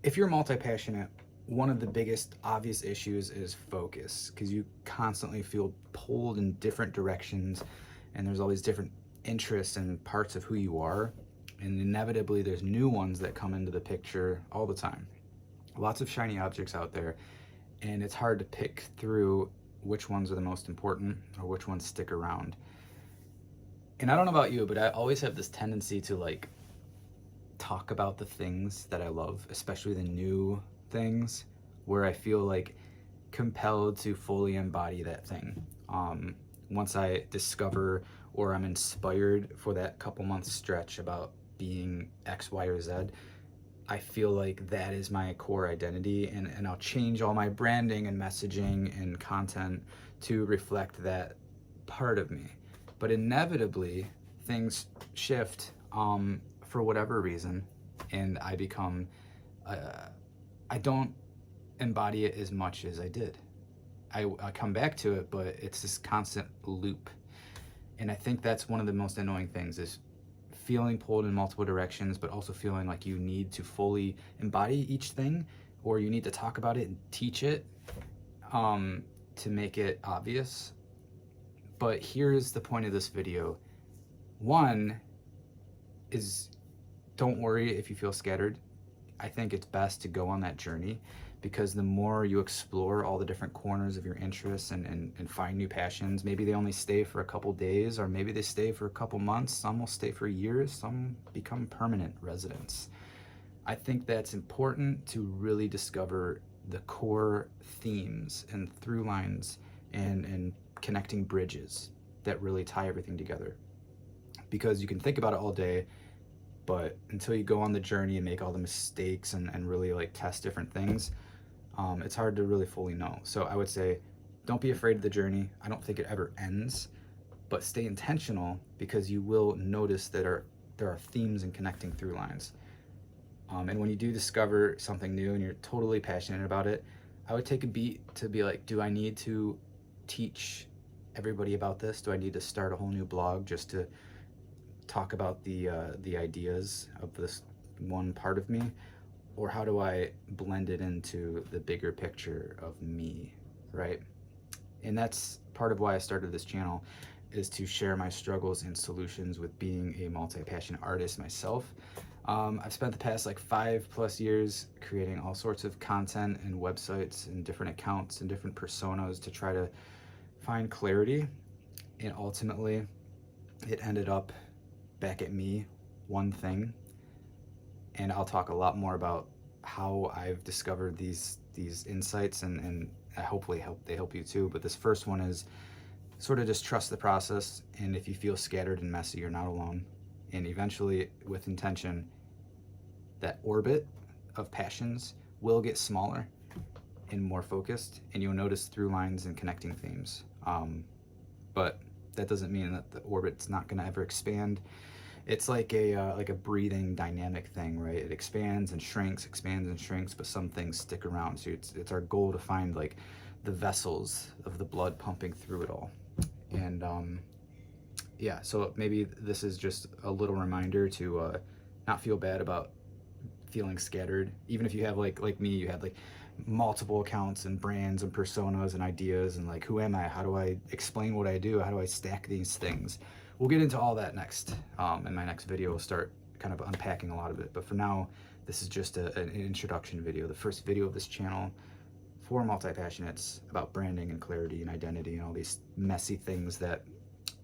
If you're multi-passionate, one of the biggest obvious issues is focus, because you constantly feel pulled in different directions, and there's all these different interests and parts of who you are, and inevitably there's new ones that come into the picture all the time. Lots of shiny objects out there, and it's hard to pick through which ones are the most important or which ones stick around. And I don't know about you, but I always have this tendency to like talk about the things that I love, especially the new things, where I feel like compelled to fully embody that thing. Once I discover or I'm inspired for that couple months stretch about being X, Y, or Z, I feel like that is my core identity, and I'll change all my branding and messaging and content to reflect that part of me. But inevitably, things shift for whatever reason, and I become, I don't embody it as much as I did. I come back to it, but it's this constant loop. And I think that's one of the most annoying things, is feeling pulled in multiple directions, but also feeling like you need to fully embody each thing, or you need to talk about it and teach it to make it obvious. But here's the point of this video. One is, don't worry if you feel scattered. I think it's best to go on that journey, because the more you explore all the different corners of your interests and find new passions, maybe they only stay for a couple days, or maybe they stay for a couple months, some will stay for years, some become permanent residents. I think that's important to really discover the core themes and through lines and connecting bridges that really tie everything together. Because you can think about it all day, but until you go on the journey and make all the mistakes and really like test different things, it's hard to really fully know. So I would say, don't be afraid of the journey. I don't think it ever ends, but stay intentional, because you will notice that there are themes and connecting through lines. And when you do discover something new and you're totally passionate about it, I would take a beat to be like, do I need to teach everybody about this? Do I need to start a whole new blog just to talk about the ideas of this one part of me? Or how do I blend it into the bigger picture of me, right? And that's part of why I started this channel, is to share my struggles and solutions with being a multi-passionate artist myself. I've spent the past like 5+ years creating all sorts of content and websites and different accounts and different personas to try to find clarity. And ultimately, it ended up back at me, one thing. And I'll talk a lot more about how I've discovered these insights, and I hopefully they help you too. But this first one is sort of just trust the process, and if you feel scattered and messy, you're not alone. And eventually, with intention, that orbit of passions will get smaller and more focused, and you'll notice through lines and connecting themes. But that doesn't mean that the orbit's not going to ever expand. It's like a breathing dynamic thing, right? It expands and shrinks, but some things stick around. So it's our goal to find like the vessels of the blood pumping through it all. And yeah, so maybe this is just a little reminder to not feel bad about feeling scattered. Even if you have like me, you have like multiple accounts and brands and personas and ideas, and like, who am I? How do I explain what I do? How do I stack these things? We'll get into all that next. In my next video, we'll start kind of unpacking a lot of it. But for now, this is just an introduction video, the first video of this channel for multi-passionates about branding and clarity and identity and all these messy things that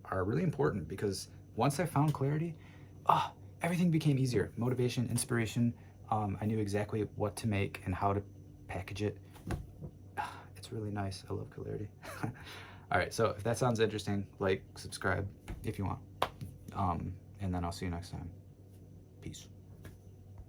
are really important. Because once I found clarity, everything became easier. Motivation, inspiration. I knew exactly what to make and how to package it. It's really nice. I love clarity. All right, so if that sounds interesting, like, subscribe if you want. And then I'll see you next time. Peace.